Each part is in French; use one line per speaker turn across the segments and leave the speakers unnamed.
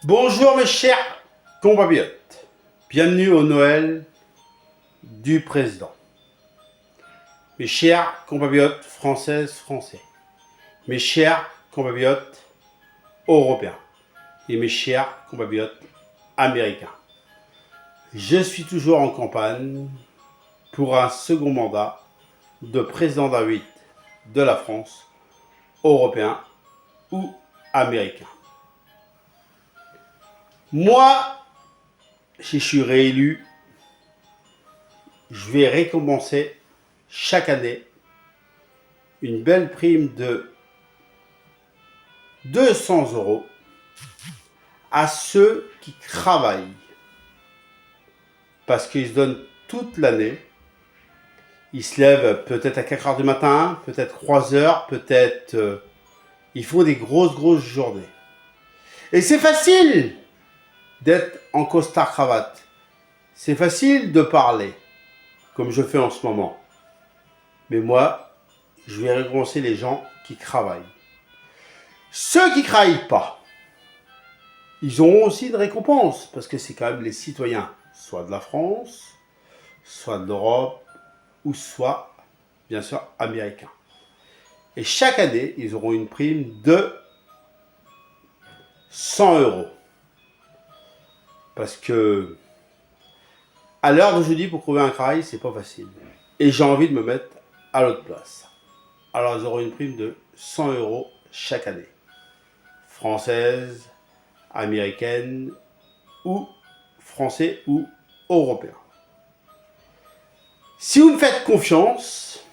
Bonjour mes chers compatriotes, bienvenue au Noël du président. Mes chers compatriotes françaises, français, mes chers compatriotes européens et mes chers compatriotes américains. Je suis toujours en campagne pour un second mandat de président de la République de la France, européen ou américain. Moi, si je suis réélu, je vais récompenser chaque année une belle prime de 200 € à ceux qui travaillent. Parce qu'ils se donnent toute l'année. Ils se lèvent peut-être à 4 h du matin, peut-être 3 h, peut-être... ils font des grosses journées. Et c'est facile d'être en costard-cravate. C'est facile de parler, comme je fais en ce moment. Mais moi, je vais récompenser les gens qui travaillent. Ceux qui ne travaillent pas, ils auront aussi de récompenses, parce que c'est quand même les citoyens, soit de la France, soit de l'Europe, ou soit, bien sûr, américains. Et chaque année, ils auront une prime de 100 €. Parce que, à l'heure d'aujourd'hui, pour trouver un travail, c'est pas facile. Et j'ai envie de me mettre à l'autre place. Alors, ils auront une prime de 100 € chaque année. Française, américaine, ou français ou européen. Si vous me faites confiance,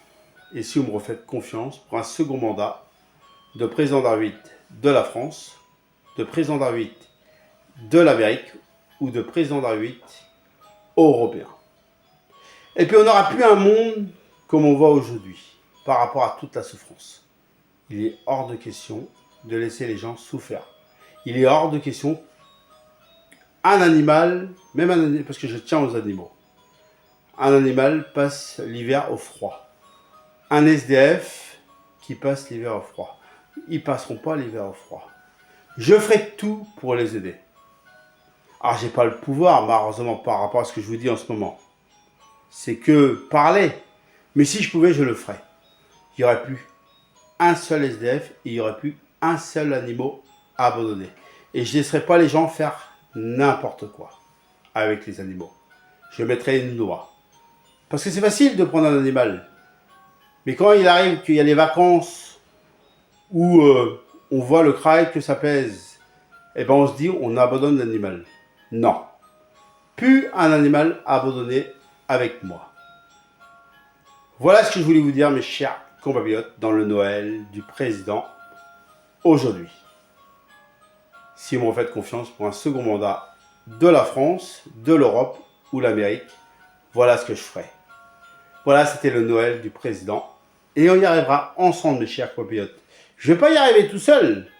et si vous me refaites confiance pour un second mandat de président de la République de la France, de président de la République de l'Amérique ou de président de la République européen. Et puis on n'aura plus un monde comme on voit aujourd'hui par rapport à toute la souffrance. Il est hors de question de laisser les gens souffrir. Il est hors de question un animal, même un animal, parce que je tiens aux animaux, un animal passe l'hiver au froid. Un SDF qui passe l'hiver au froid. Ils ne passeront pas l'hiver au froid. Je ferai tout pour les aider. Alors, j'ai pas le pouvoir, malheureusement, par rapport à ce que je vous dis en ce moment. C'est que parler. Mais si je pouvais, je le ferais. Il n'y aurait plus un seul SDF et il n'y aurait plus un seul animal abandonné. Et je ne laisserais pas les gens faire n'importe quoi avec les animaux. Je mettrais une loi. Parce que c'est facile de prendre un animal. Mais quand il arrive qu'il y a les vacances où on voit le crail que ça pèse, et ben on se dit on abandonne l'animal. Non. Plus un animal abandonné avec moi. Voilà ce que je voulais vous dire, mes chers compatriotes, dans le Noël du président aujourd'hui. Si vous me faites confiance pour un second mandat de la France, de l'Europe ou l'Amérique, voilà ce que je ferai. Voilà, c'était le Noël du président. Et on y arrivera ensemble, mes chers compatriotes. Je ne vais pas y arriver tout seul,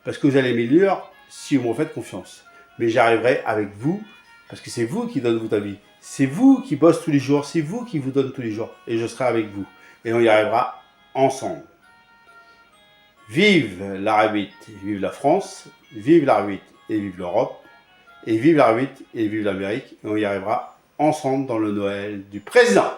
parce que vous allez m'élire si vous me faites confiance. Mais j'y arriverai avec vous, parce que c'est vous qui donnez votre avis. C'est vous qui bossez tous les jours, c'est vous qui vous donnez tous les jours. Et je serai avec vous. Et on y arrivera ensemble. Vive la République, vive la France, vive la République et vive l'Europe, et vive la République et vive l'Amérique. Et on y arrivera ensemble dans le Noël du président.